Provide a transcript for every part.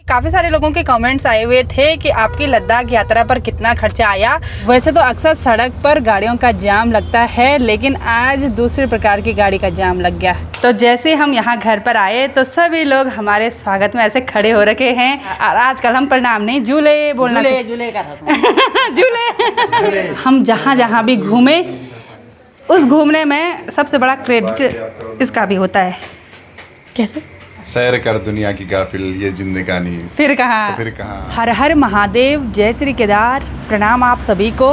काफ़ी सारे लोगों के कमेंट्स आए हुए थे कि आपकी लद्दाख यात्रा पर कितना खर्चा आया। वैसे तो अक्सर सड़क पर गाड़ियों का जाम लगता है, लेकिन आज दूसरे प्रकार की गाड़ी का जाम लग गया। तो जैसे हम यहाँ घर पर आए तो सभी लोग हमारे स्वागत में ऐसे खड़े हो रखे हैं। और आजकल हम प्रणाम नहीं, झूले बोलना, झूले का झूले। हम जहाँ जहाँ भी घूमे, उस घूमने में सबसे बड़ा क्रेडिट इसका भी होता है। कैसे? सैर कर दुनिया की गाफिल ये जिंदगानी फिर कहाँ? हर हर महादेव, जय श्री केदार। प्रणाम आप सभी को।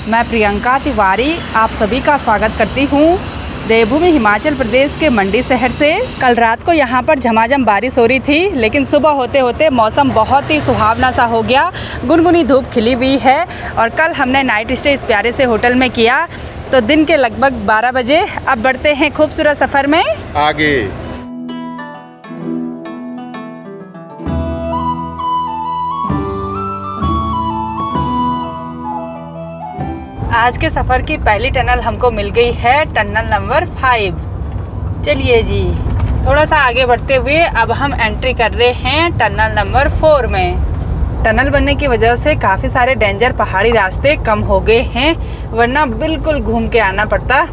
मैं प्रियंका तिवारी आप सभी का स्वागत करती हूँ देवभूमि हिमाचल प्रदेश के मंडी शहर से। कल रात को यहाँ पर झमाझम बारिश हो रही थी, लेकिन सुबह होते होते मौसम बहुत ही सुहावना सा हो गया। गुनगुनी धूप खिली हुई है। और कल हमने नाइट स्टे इस प्यारे से होटल में किया। तो दिन के लगभग 12 बजे अब बढ़ते हैं खूबसूरत सफ़र में आगे। आज के सफ़र की पहली टनल हमको मिल गई है, टनल नंबर 5। चलिए जी, थोड़ा सा आगे बढ़ते हुए अब हम एंट्री कर रहे हैं टनल नंबर 4 में। टनल बनने की वजह से काफ़ी सारे डेंजर पहाड़ी रास्ते कम हो गए हैं, वरना बिल्कुल घूम के आना पड़ता।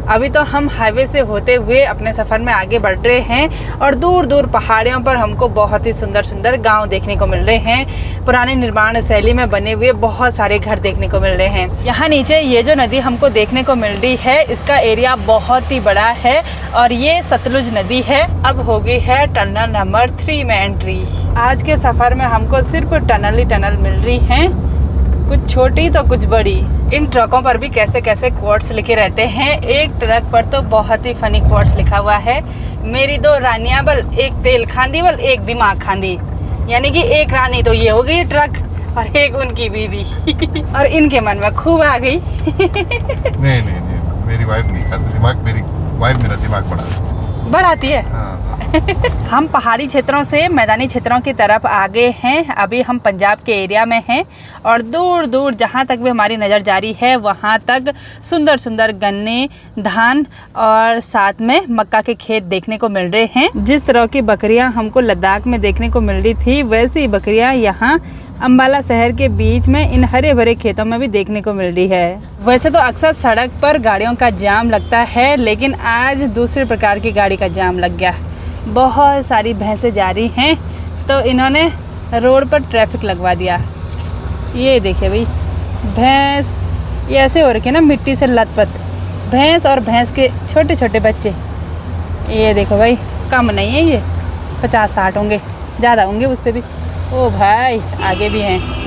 अभी तो हम हाईवे से होते हुए अपने सफ़र में आगे बढ़ रहे हैं और दूर दूर पहाड़ियों पर हमको बहुत ही सुंदर सुंदर गांव देखने को मिल रहे हैं। पुरानी निर्माण शैली में बने हुए बहुत सारे घर देखने को मिल रहे हैं। यहाँ नीचे ये जो नदी हमको देखने को मिल रही है, इसका एरिया बहुत ही बड़ा है और ये सतलुज नदी है। अब हो गई है टनल नंबर 3 में एंट्री। आज के सफ़र में हमको सिर्फ टनल ही टनल मिल रही हैं, कुछ छोटी तो कुछ बड़ी। इन ट्रकों पर भी कैसे कैसे कोट्स लिखे रहते हैं। एक ट्रक पर तो बहुत ही फनी कोट्स लिखा हुआ है, मेरी 2 रानियां बल, एक तेल खांदी बल, एक दिमाग खांदी। यानी कि एक रानी तो ये हो गई ट्रक और एक उनकी बीवी। और इनके मन में खूब आ गई। नहीं, मेरी वाइफ नहीं खाती दिमाग, मेरी वाइफ मेरा दिमाग बढ़ाती है। हाँ। हम पहाड़ी क्षेत्रों से मैदानी क्षेत्रों की तरफ आ गए हैं। अभी हम पंजाब के एरिया में हैं और दूर दूर जहाँ तक भी हमारी नज़र जारी है वहाँ तक सुंदर सुंदर गन्ने, धान और साथ में मक्का के खेत देखने को मिल रहे हैं। जिस तरह की बकरियाँ हमको लद्दाख में देखने को मिल रही थी, वैसी बकरियाँ यहाँ अम्बाला शहर के बीच में इन हरे भरे खेतों में भी देखने को मिल रही है। वैसे तो अक्सर सड़क पर गाड़ियों का जाम लगता है, लेकिन आज दूसरे प्रकार की गाड़ी का जाम लग गया। बहुत सारी भैंसें जा रही हैं, तो इन्होंने रोड पर ट्रैफिक लगवा दिया। ये देखिए भाई, भैंस ये ऐसे हो रखे ना मिट्टी से लथपथ। भैंस और भैंस के छोटे छोटे बच्चे, ये देखो भाई, कम नहीं है ये, 50-60 होंगे, ज़्यादा होंगे उससे भी। ओ भाई, आगे भी हैं।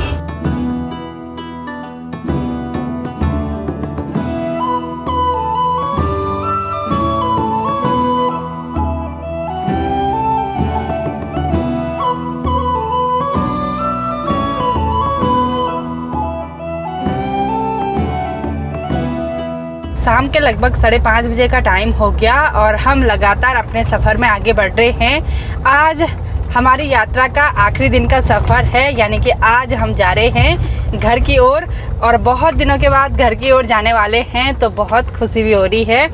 शाम के लगभग 5:30 बजे का टाइम हो गया और हम लगातार अपने सफ़र में आगे बढ़ रहे हैं। आज हमारी यात्रा का आखिरी दिन का सफ़र है, यानी कि आज हम जा रहे हैं घर की ओर और बहुत दिनों के बाद घर की ओर जाने वाले हैं, तो बहुत खुशी भी हो रही है।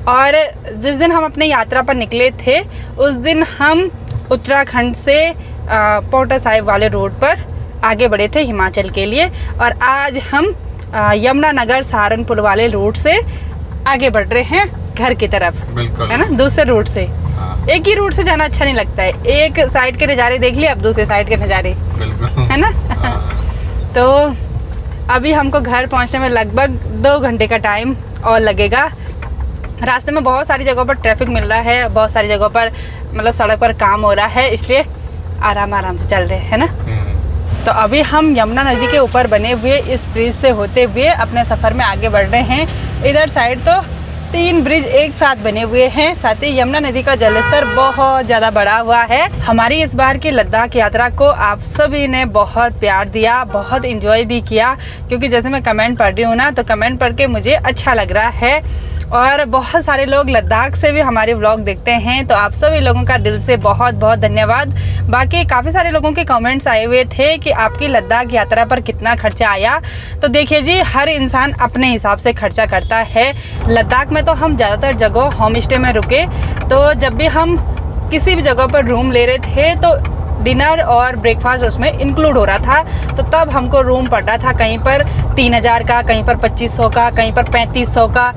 और जिस दिन हम अपने यात्रा पर निकले थे, उस दिन हम उत्तराखंड से पोटा साहिब वाले रोड पर आगे बढ़े थे हिमाचल के लिए, और आज हम यमुनानगर सहारनपुर वाले रूट से आगे बढ़ रहे हैं घर की तरफ। बिल्कुल, है ना, दूसरे रूट से। हाँ। एक ही रूट से जाना अच्छा नहीं लगता है, एक साइड के नज़ारे देख लिए, अब दूसरे साइड के नज़ारे, है ना। हाँ। तो अभी हमको घर पहुंचने में लगभग 2 घंटे का टाइम और लगेगा। रास्ते में बहुत सारी जगहों पर ट्रैफिक मिल रहा है, बहुत सारी जगहों पर मतलब सड़क पर काम हो रहा है, इसलिए आराम से चल रहे हैं ना। तो अभी हम यमुना नदी के ऊपर बने हुए इस ब्रिज से होते हुए अपने सफ़र में आगे बढ़ रहे हैं। इधर साइड तो 3 ब्रिज एक साथ बने हुए हैं, साथ ही यमुना नदी का जलस्तर बहुत ज़्यादा बढ़ा हुआ है। हमारी इस बार की लद्दाख यात्रा को आप सभी ने बहुत प्यार दिया, बहुत इंजॉय भी किया, क्योंकि जैसे मैं कमेंट पढ़ रही हूँ ना, तो कमेंट पढ़ के मुझे अच्छा लग रहा है। और बहुत सारे लोग लद्दाख से भी हमारे व्लॉग देखते हैं, तो आप सभी लोगों का दिल से बहुत बहुत धन्यवाद। बाकी काफ़ी सारे लोगों के कमेंट्स आए हुए थे कि आपकी लद्दाख यात्रा पर कितना खर्चा आया। तो देखिए जी, हर इंसान अपने हिसाब से खर्चा करता है। लद्दाख में तो हम ज़्यादातर जगह होम स्टे में रुके, तो जब भी हम किसी भी जगह पर रूम ले रहे थे तो डिनर और ब्रेकफास्ट उसमें इंक्लूड हो रहा था। तो तब हमको रूम पड़ रहा था कहीं पर 3000 का, कहीं पर 2500 का, कहीं पर 3500 का,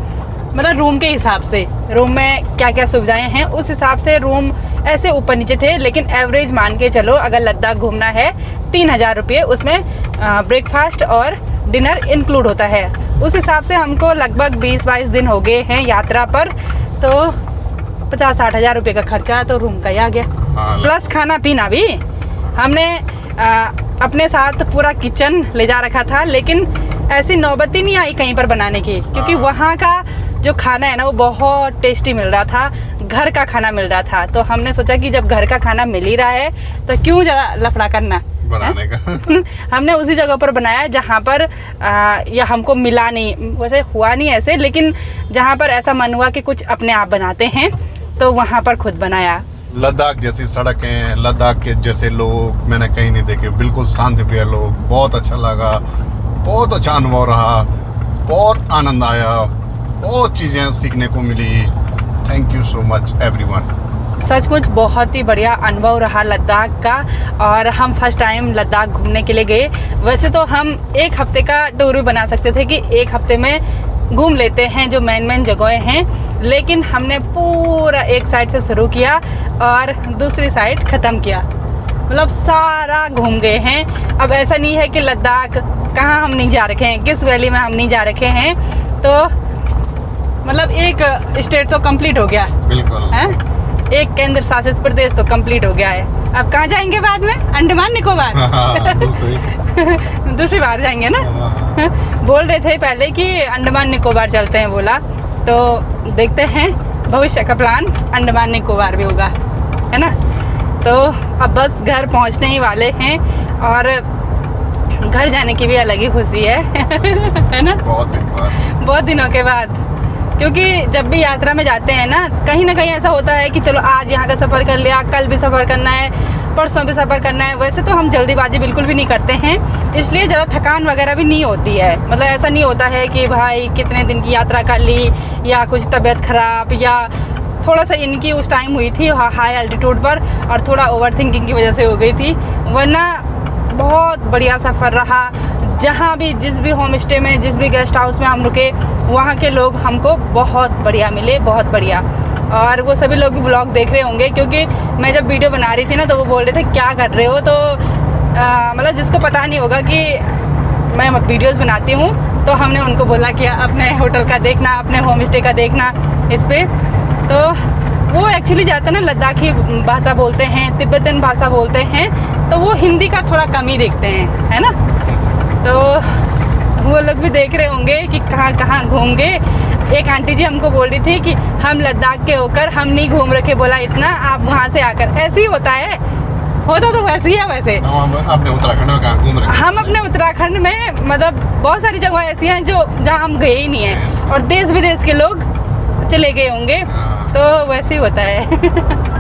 मतलब रूम के हिसाब से, रूम में क्या क्या सुविधाएं हैं उस हिसाब से रूम ऐसे ऊपर नीचे थे। लेकिन एवरेज मान के चलो अगर लद्दाख घूमना है 3000 रुपये, उसमें ब्रेकफास्ट और डिनर इंक्लूड होता है। उस हिसाब से हमको लगभग 20-22 दिन हो गए हैं यात्रा पर, तो 50-60 हज़ार रुपये का खर्चा तो रूम का ही आ गया, प्लस खाना पीना भी। हमने अपने साथ पूरा किचन ले जा रखा था, लेकिन ऐसी नौबत ही नहीं आई कहीं पर बनाने की, क्योंकि वहाँ का जो खाना है ना वो बहुत टेस्टी मिल रहा था, घर का खाना मिल रहा था। तो हमने सोचा कि जब घर का खाना मिल ही रहा है तो क्यों ज़्यादा लफड़ा करना बनाने का। हमने उसी जगह पर बनाया जहाँ पर या हमको मिला नहीं, वैसे हुआ नहीं ऐसे, लेकिन जहाँ पर ऐसा मन हुआ कि कुछ अपने आप बनाते हैं तो वहाँ पर खुद बनाया। लद्दाख जैसी सड़कें, लद्दाख के जैसे लोग मैंने कहीं नहीं देखे, बिल्कुल शांति प्रिय लोग, बहुत अच्छा लगा, बहुत अच्छा अनुभव रहा, बहुत आनंद आया, बहुत चीज़ें सीखने को मिली। Thank you so much everyone. सचमुच बहुत ही बढ़िया अनुभव रहा लद्दाख का, और हम फर्स्ट टाइम लद्दाख घूमने के लिए गए। वैसे तो हम 1 हफ्ते का टूर भी बना सकते थे कि 1 हफ्ते में घूम लेते हैं जो मेन जगहें हैं, लेकिन हमने पूरा एक साइड से शुरू किया और दूसरी साइड ख़त्म किया, मतलब सारा घूम गए हैं। अब ऐसा नहीं है कि लद्दाख कहाँ हम नहीं जा रखे हैं, किस वैली में हम नहीं जा रखे हैं, तो मतलब एक स्टेट तो कंप्लीट हो गया, बिल्कुल है, एक केंद्र शासित प्रदेश तो कंप्लीट हो गया है। अब कहाँ जाएंगे बाद में? अंडमान निकोबार। दूसरी बार जाएंगे ना। बोल रहे थे पहले कि अंडमान निकोबार चलते हैं, बोला तो देखते हैं, भविष्य का प्लान अंडमान निकोबार भी होगा, है ना। तो अब बस घर पहुंचने ही वाले हैं, और घर जाने की भी अलग ही खुशी है है ना, बहुत दिनों के बाद। क्योंकि जब भी यात्रा में जाते हैं ना कहीं ऐसा होता है कि चलो आज यहाँ का सफ़र कर लिया, कल भी सफ़र करना है, परसों भी सफ़र करना है। वैसे तो हम जल्दीबाजी बिल्कुल भी नहीं करते हैं, इसलिए ज़्यादा थकान वगैरह भी नहीं होती है। मतलब ऐसा नहीं होता है कि भाई कितने दिन की यात्रा कर ली, या कुछ तबीयत ख़राब, या थोड़ा सा इनकी उस टाइम हुई थी हाई एल्टीट्यूड पर, और थोड़ा ओवर थिंकिंग की वजह से हो गई थी। वरना बहुत बढ़िया सफ़र रहा। जहाँ भी, जिस भी होम स्टे में, जिस भी गेस्ट हाउस में हम रुके, वहाँ के लोग हमको बहुत बढ़िया मिले, बहुत बढ़िया। और वो सभी लोग भी ब्लॉग देख रहे होंगे, क्योंकि मैं जब वीडियो बना रही थी ना तो वो बोल रहे थे क्या कर रहे हो, तो मतलब जिसको पता नहीं होगा कि मैं वीडियोस बनाती हूँ, तो हमने उनको बोला कि अपने होटल का देखना, अपने होम स्टे का देखना इस पर। तो वो एक्चुअली ज़्यादातर ना लद्दाखी भाषा बोलते हैं, तिब्बतन भाषा बोलते हैं, तो वो हिंदी का थोड़ा कम ही देखते हैं, है ना। तो वो लोग भी देख रहे होंगे कि कहाँ घूम गए। एक आंटी जी हमको बोल रही थी कि हम लद्दाख के होकर हम नहीं घूम रखे, बोला इतना, आप वहाँ से आकर। ऐसे ही होता है, होता तो वैसे ही है। वैसे अपने उत्तराखंड में कहाँ घूम रहे? हम अपने उत्तराखंड में मतलब बहुत सारी जगह ऐसी हैं जो जहाँ हम गए ही नहीं हैं, और देश विदेश के लोग चले गए होंगे, तो वैसे ही होता है।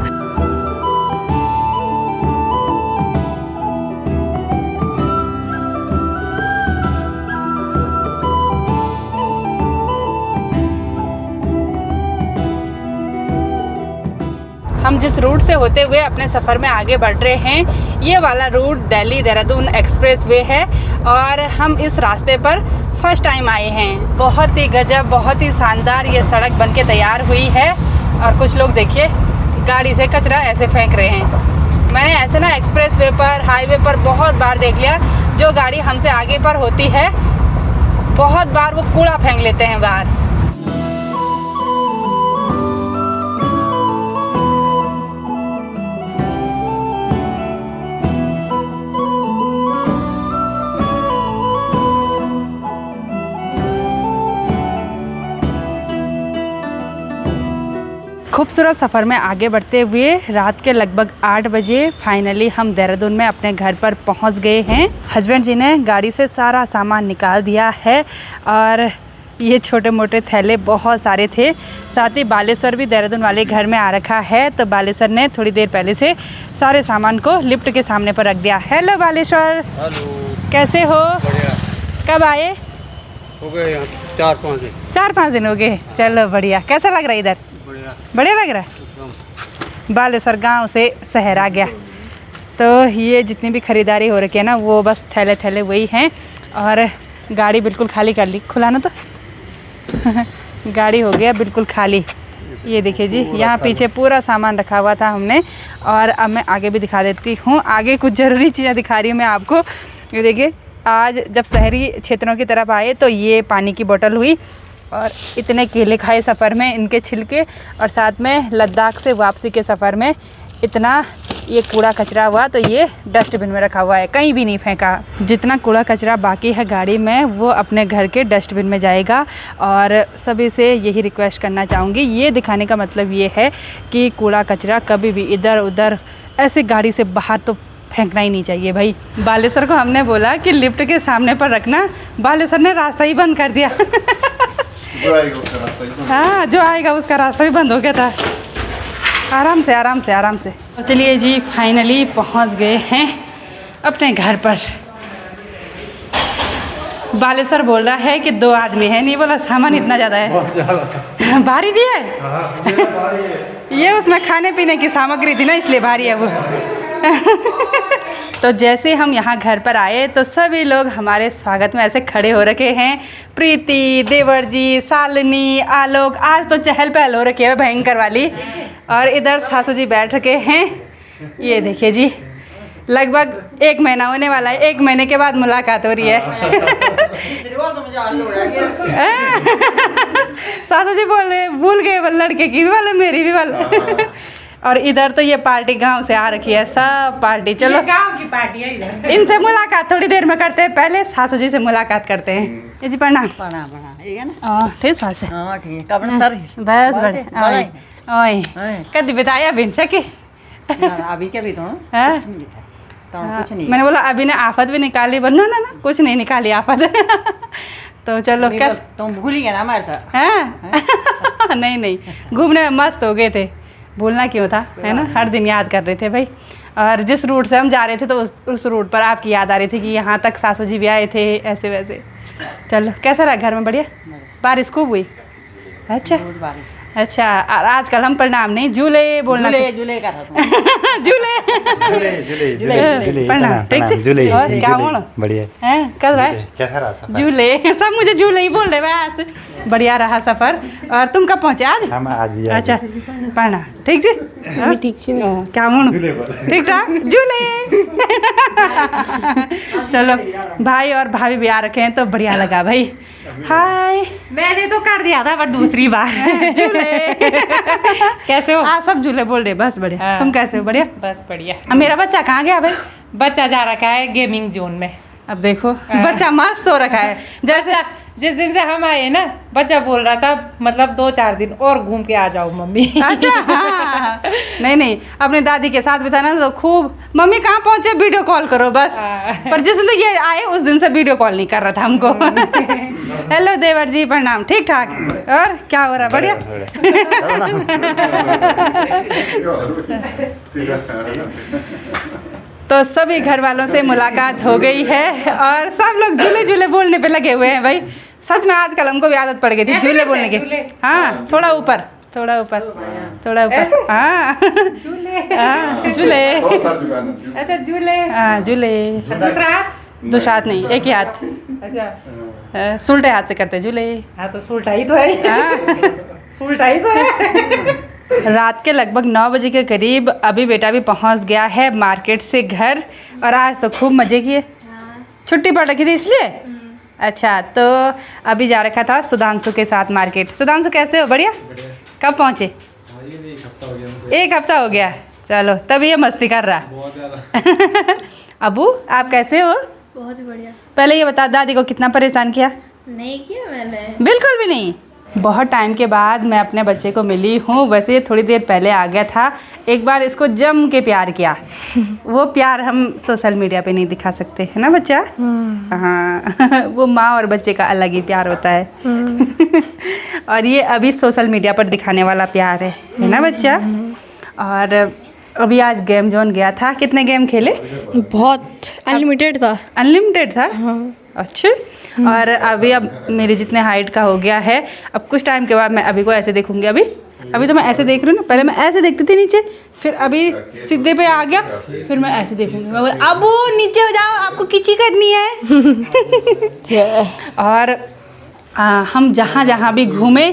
हम जिस रूट से होते हुए अपने सफ़र में आगे बढ़ रहे हैं, ये वाला route Delhi Dehradun expressway है, और हम इस रास्ते पर फर्स्ट टाइम आए हैं। बहुत ही गजब, बहुत ही शानदार ये सड़क बनके तैयार हुई है। और कुछ लोग देखिए गाड़ी से कचरा ऐसे फेंक रहे हैं। मैंने ऐसे ना एक्सप्रेस वे पर, हाईवे पर बहुत बार देख लिया, जो गाड़ी हमसे आगे पर होती है बहुत बार वो कूड़ा फेंक लेते हैं बाहर। खूबसूरत सफ़र में आगे बढ़ते हुए रात के लगभग 8 बजे फाइनली हम देहरादून में अपने घर पर पहुंच गए हैं। हस्बैंड जी ने गाड़ी से सारा सामान निकाल दिया है, और ये छोटे मोटे थैले बहुत सारे थे। साथ ही बालेश्वर भी देहरादून वाले घर में आ रखा है, तो बालेश्वर ने थोड़ी देर पहले से सारे सामान को लिफ्ट के सामने पर रख दिया। हेलो बालेश्वर। हेलो, कैसे हो? बढ़िया। कब आए? हो गए यहाँ 4-5 दिन। 4-5 दिन हो गए। चलो बढ़िया। कैसा लग रहा है इधर? बढ़िया, बढ़िया लग रहा है। एकदम। बालेश्वर गांव से शहर आ गया। तो ये जितनी भी ख़रीदारी हो रखी है ना वो बस थैले थैले वही हैं। और गाड़ी बिल्कुल खाली कर ली, खुलाना तो गाड़ी हो गया बिल्कुल खाली। ये देखिए जी, यहाँ पीछे पूरा सामान रखा हुआ था हमने। और अब मैं आगे भी दिखा देती हूँ, आगे कुछ ज़रूरी चीज़ें दिखा रही हूँ मैं आपको। ये देखिए, आज जब शहरी क्षेत्रों की तरफ आए तो ये पानी की बोतल हुई और इतने केले खाए सफ़र में, इनके छिलके। और साथ में लद्दाख से वापसी के सफ़र में इतना ये कूड़ा कचरा हुआ, तो ये डस्टबिन में रखा हुआ है, कहीं भी नहीं फेंका। जितना कूड़ा कचरा बाकी है गाड़ी में वो अपने घर के डस्टबिन में जाएगा। और सभी से यही रिक्वेस्ट करना चाहूँगी, ये दिखाने का मतलब ये है कि कूड़ा कचरा कभी भी इधर उधर ऐसे गाड़ी से बाहर तो फेंकना ही नहीं चाहिए भाई। बालेश्वर को हमने बोला कि लिफ्ट के सामने पर रखना, बालेश्वर ने रास्ता ही बंद कर दिया। हाँ, जो आएगा उसका रास्ता भी बंद हो गया था। आराम से आराम से आराम से। तो चलिए जी, फाइनली पहुंच गए हैं अपने घर पर। बालेश्वर बोल रहा है कि 2 आदमी है, नहीं बोला सामान इतना ज़्यादा है। भारी भी है ये, उसमें खाने पीने की सामग्री थी ना इसलिए भारी है वो। तो जैसे हम यहाँ घर पर आए तो सभी लोग हमारे स्वागत में ऐसे खड़े हो रखे हैं। प्रीति, देवर जी, शालिनी, आलोक, आज तो चहल पहल हो रखी है भयंकर वाली। और इधर सासू जी बैठ रखे हैं। ये देखिए जी, लगभग 1 महीना होने वाला है, 1 महीने के बाद मुलाकात हो रही है। सासू जी बोल रहे भूल गए लड़के की भी वाले, मेरी भी वाले। और इधर तो ये पार्टी गांव से आ रखी है, सब पार्टी। चलो गांव की पार्टी है इधर। इनसे मुलाकात थोड़ी देर में करते हैं, पहले सासू जी से मुलाकात करते हैं। ये जी प्रणाम। प्रणाम प्रणाम, ठीक है ना? ठीक स्वास्थ्य। हाँ ठीक है, कब सर बस बढ़िया। ओए कदी बताया बिन सके अभी के भी तो हाँ? कुछ नहीं। मैंने बोला अभी ने आफत भी निकाली, बोल ना कुछ नहीं निकाली आफत। तो चलो क्या तुम भूल ही गए ना हमारे साथ। हाँ? नहीं, घूमने में मस्त हो गए थे, भूलना क्यों था, है ना? हर दिन याद कर रहे थे भाई। और जिस रूट से हम जा रहे थे तो उस रूट पर आपकी याद आ रही थी कि यहाँ तक सासू जी भी आए थे, ऐसे वैसे। चलो कैसा रहा घर में? बढ़िया। बारिश खूब हुई? अच्छा अच्छा। और आजकल हम प्रणाम नहीं झूले बोलना, झूले का था। झूले प्रणाम, ठीक है। और क्या बोलो? बढ़िया हैं कल भाई कैसा रहा सफर? झूले, सब मुझे झूले ही बोल रहे बस। बढ़िया रहा सफ़र। और तुम कब पहुँचे आज? हम आज ही अच्छा प्रणाम, ठीक जी? ठीक क्या बोलो? ठीक ठाक झूले। चलो भाई और भाभी भी आ रखे हैं तो बढ़िया लगा भाई। हाय, मैंने तो कर दिया था पर दूसरी बार। झूले कैसे हो? हाँ सब झूले बोल रहे, बस बढ़िया। हाँ। तुम कैसे हो? बढ़िया। बस बढ़िया। अब मेरा बच्चा कहाँ गया भाई? बच्चा जा रखा है गेमिंग जोन में। अब देखो बच्चा मस्त हो रखा है। जैसे जिस दिन से हम आए ना, बच्चा बोल रहा था मतलब 2-4 दिन और घूम के आ जाओ मम्मी। अच्छा हाँ। नहीं अपने दादी के साथ बिताना तो खूब, मम्मी कहाँ पहुँचे वीडियो कॉल करो बस। पर जिस दिन ये आए उस दिन से वीडियो कॉल नहीं कर रहा था हमको। हेलो देवर जी प्रणाम, ठीक ठाक। और क्या हो रहा? बढ़िया। तो सभी घर वालों से मुलाकात हो गई है और सब लोग झूले झूले बोलने पे लगे हुए हैं भाई। सच में आजकल हमको भी आदत पड़ गई थी झूले बोलने की। हाँ थोड़ा ऊपर हाँ झूले। अच्छा झूले। हाँ झूले। दूसरा हाथ? दूसरा हाथ नहीं, एक ही हाथ। अच्छा सुलटे हाथ से करते झूले। हाँ तो सुलटा ही तो है। सुलटा ही तो है। रात के लगभग 9 बजे के करीब अभी बेटा भी पहुंच गया है मार्केट से घर। और आज तो खूब मज़े किए। छुट्टी पड़ रखी थी इसलिए। अच्छा तो अभी जा रखा था सुधांशु के साथ मार्केट। सुधांशु कैसे हो? बढ़िया। कब पहुँचे? 1 हफ्ता हो गया। चलो तभी ये मस्ती कर रहा। अबू आप कैसे हो? बहुत बढ़िया। पहले ये बता, दादी को कितना परेशान किया? नहीं किया मैंने। बिल्कुल भी नहीं। बहुत टाइम के बाद मैं अपने बच्चे को मिली हूँ। वैसे ये थोड़ी देर पहले आ गया था। एक बार इसको जम के प्यार किया। वो प्यार हम सोशल मीडिया पे नहीं दिखा सकते, है ना बच्चा? हाँ। वो माँ और बच्चे का अलग ही प्यार होता है। और ये अभी सोशल मीडिया पर दिखाने वाला प्यार है ना बच्चा? और अभी आज गेम जोन गया था। कितने गेम खेले? बहुत अनलिमिटेड था। अनलिमिटेड था? हाँ। अच्छा। और अभी अब मेरे जितने हाइट का हो गया है। अब कुछ टाइम के बाद मैं अभी को ऐसे देखूंगी। अभी अभी तो मैं ऐसे देख रही हूँ ना, पहले मैं ऐसे देखती थी नीचे, फिर अभी सीधे पे आ गया, फिर मैं ऐसे देखूंगी। मैं बोला अब नीचे हो जाओ, आपको किची करनी है। और हम जहाँ जहाँ भी घूमे,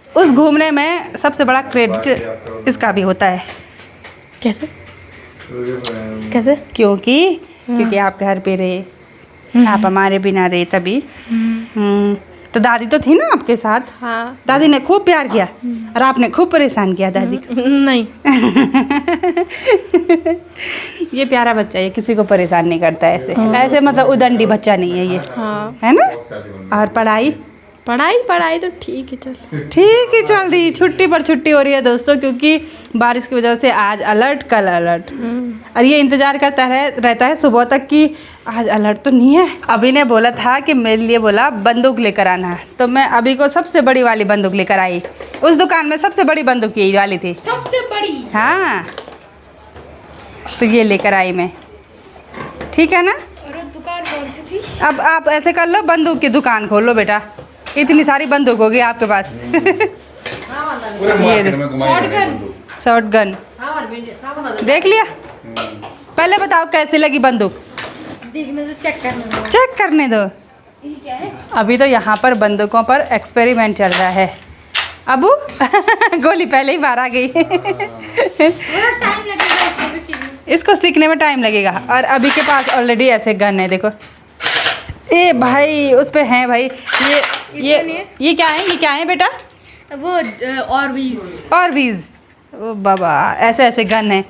उस घूमने में सबसे बड़ा क्रेडिट इसका भी होता है। कैसे कैसे? क्योंकि आप घर पे रहे, आप हमारे बिना रहे तभी। तो दादी तो थी ना आपके साथ। हाँ। दादी ने खूब प्यार किया और आपने खूब परेशान किया दादी को। नहीं। ये प्यारा बच्चा, ये किसी को परेशान नहीं करता ऐसे। ऐसे मतलब उदंडी बच्चा नहीं है ये। हाँ। है ना? और पढ़ाई तो ठीक है, चल रही। छुट्टी पर छुट्टी हो रही है दोस्तों, क्योंकि बारिश की वजह से आज अलर्ट, कल अलर्ट। और ये इंतज़ार करता रहता है सुबह तक कि आज अलर्ट तो नहीं है। अभी ने बोला था कि मेरे लिए बोला बंदूक लेकर आना है, तो मैं अभी को सबसे बड़ी वाली बंदूक लेकर आई। उस दुकान में सबसे बड़ी बंदूक यही वाली थी, सबसे बड़ी। हाँ, तो ये लेकर आई मैं। ठीक है ना? और दुकान कौन सी थी? अब आप ऐसे कर लो, बंदूक की दुकान खोल लो बेटा, इतनी सारी बंदूक होगी आपके पास। ये शॉर्ट गन देख लिया। पहले बताओ कैसी लगी बंदूक? देखने दो, चेक करने दो। ये क्या है? अभी तो यहाँ पर बंदूकों पर एक्सपेरिमेंट चल रहा है। अबू गोली पहले ही बाहर आ गई। थोड़ा टाइम लगेगा इसको भी सीखने। इसको सीखने में टाइम लगेगा। और अभी के पास ऑलरेडी ऐसे गन है, देखो। ए भाई, उस पे हैं भाई। ये क्या है बेटा? वो और बीज। ओ बाबा, ऐसे गन है।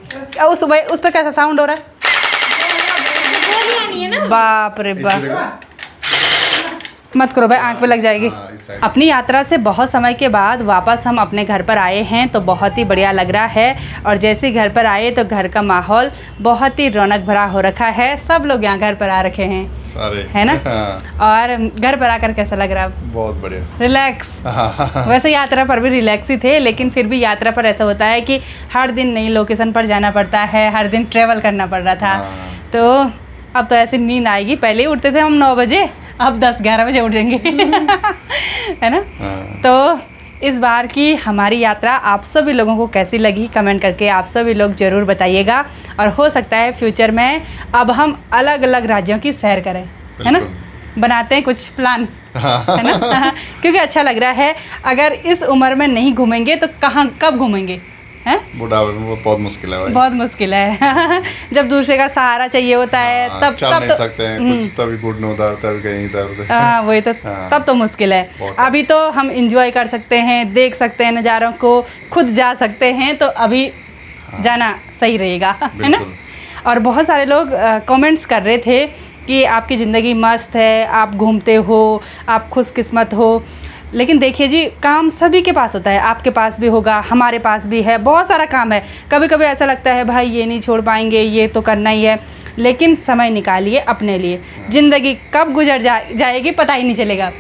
उस पे कैसा साउंड हो रहा है? गोलियां नहीं है ना? बाप रे बाप, मत करो भाई, आंख पे लग जाएगी। अपनी यात्रा से बहुत समय के बाद वापस हम अपने घर पर आए हैं, तो बहुत ही बढ़िया लग रहा है। और जैसे घर पर आए तो घर का माहौल बहुत ही रौनक भरा हो रखा है। सब लोग यहाँ घर पर आ रखे हैं सारे, है ना? हाँ। और घर पर आकर कैसा लग रहा है? बहुत बढ़िया, रिलैक्स। वैसे यात्रा पर भी रिलैक्स ही थे, लेकिन फिर भी यात्रा पर ऐसा होता है कि हर दिन नई लोकेशन पर जाना पड़ता है, हर दिन ट्रेवल करना पड़ रहा था। तो अब तो ऐसी नींद आएगी। पहले ही उठते थे हम 9 बजे, अब 10-11 बजे उठेंगे। है ना? तो इस बार की हमारी यात्रा आप सभी लोगों को कैसी लगी, कमेंट करके आप सभी लोग ज़रूर बताइएगा। और हो सकता है फ्यूचर में अब हम अलग अलग राज्यों की सैर करें, है ना? बनाते हैं कुछ प्लान, है ना? क्योंकि अच्छा लग रहा है। अगर इस उम्र में नहीं घूमेंगे तो कहाँ कब घूमेंगे? हैं? बुढ़ापे में वो बहुत मुश्किल है भाई। बहुत मुश्किल है। जब दूसरे का सहारा चाहिए होता है तब चल नहीं तो सकते हैं, कुछ तभी घुटने उधर, तभी कहीं इधर। हाँ, वही तो। तब तो मुश्किल है। अभी तो हम इंजॉय कर सकते हैं, देख सकते हैं नज़ारों को, खुद जा सकते हैं, तो अभी जाना सही रहेगा, है ना? और बहुत सारे लोग कमेंट्स कर रहे थे कि आपकी ज़िंदगी मस्त है, आप घूमते हो, आप खुशकिस्मत हो। लेकिन देखिए जी, काम सभी के पास होता है, आपके पास भी होगा, हमारे पास भी है, बहुत सारा काम है। कभी कभी ऐसा लगता है भाई ये नहीं छोड़ पाएंगे, ये तो करना ही है। लेकिन समय निकालिए अपने लिए। ज़िंदगी कब गुजर जाएगी पता ही नहीं चलेगा।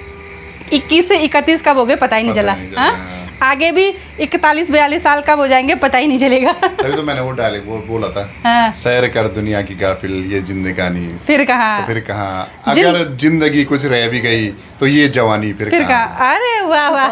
21 से 31 कब हो गए पता ही नहीं चला। हाँ, आगे भी 41-42 साल कब हो जाएंगे पता ही नहीं चलेगा। तभी तो मैंने वो डायलॉग बोला था, हाँ। सैर कर दुनिया की गाफिल, ये जिंदगानी फिर कहाँ, तो फिर कहाँ। अगर जिंदगी कुछ रह भी गई तो ये जवानी फिर कहाँ। अरे वाह वाह।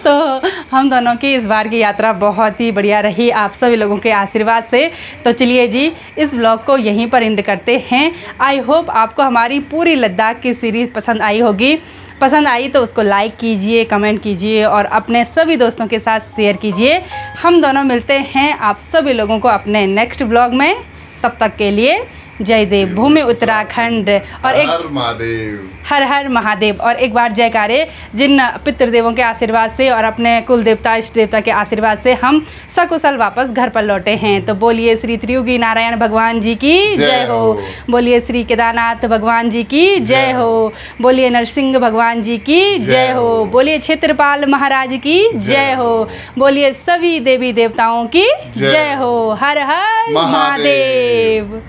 तो हम दोनों की इस बार की यात्रा बहुत ही बढ़िया रही, आप सभी लोगों के आशीर्वाद से। तो चलिए जी, इस ब्लॉग को यहीं पर एंड करते हैं। आई होप आपको हमारी पूरी लद्दाख की सीरीज़ पसंद आई होगी। पसंद आई तो उसको लाइक कीजिए, कमेंट कीजिए और अपने सभी दोस्तों के साथ शेयर कीजिए। हम दोनों मिलते हैं आप सभी लोगों को अपने नेक्स्ट ब्लॉग में। तब तक के लिए जय देव भूमि उत्तराखंड और एक हर महादेव, हर हर महादेव। और एक बार जयकारे, जिन पितृदेवों के आशीर्वाद से और अपने कुल देवता इष्ट देवता के आशीर्वाद से हम सकुशल वापस घर पर लौटे हैं। तो बोलिए श्री त्रियुगी नारायण भगवान जी की जय हो, बोलिए श्री केदारनाथ भगवान जी की जय हो, बोलिए नरसिंह भगवान जी की जय हो, बोलिए क्षेत्रपाल महाराज की जय हो, बोलिए सभी देवी देवताओं की जय हो। हर हर महादेव।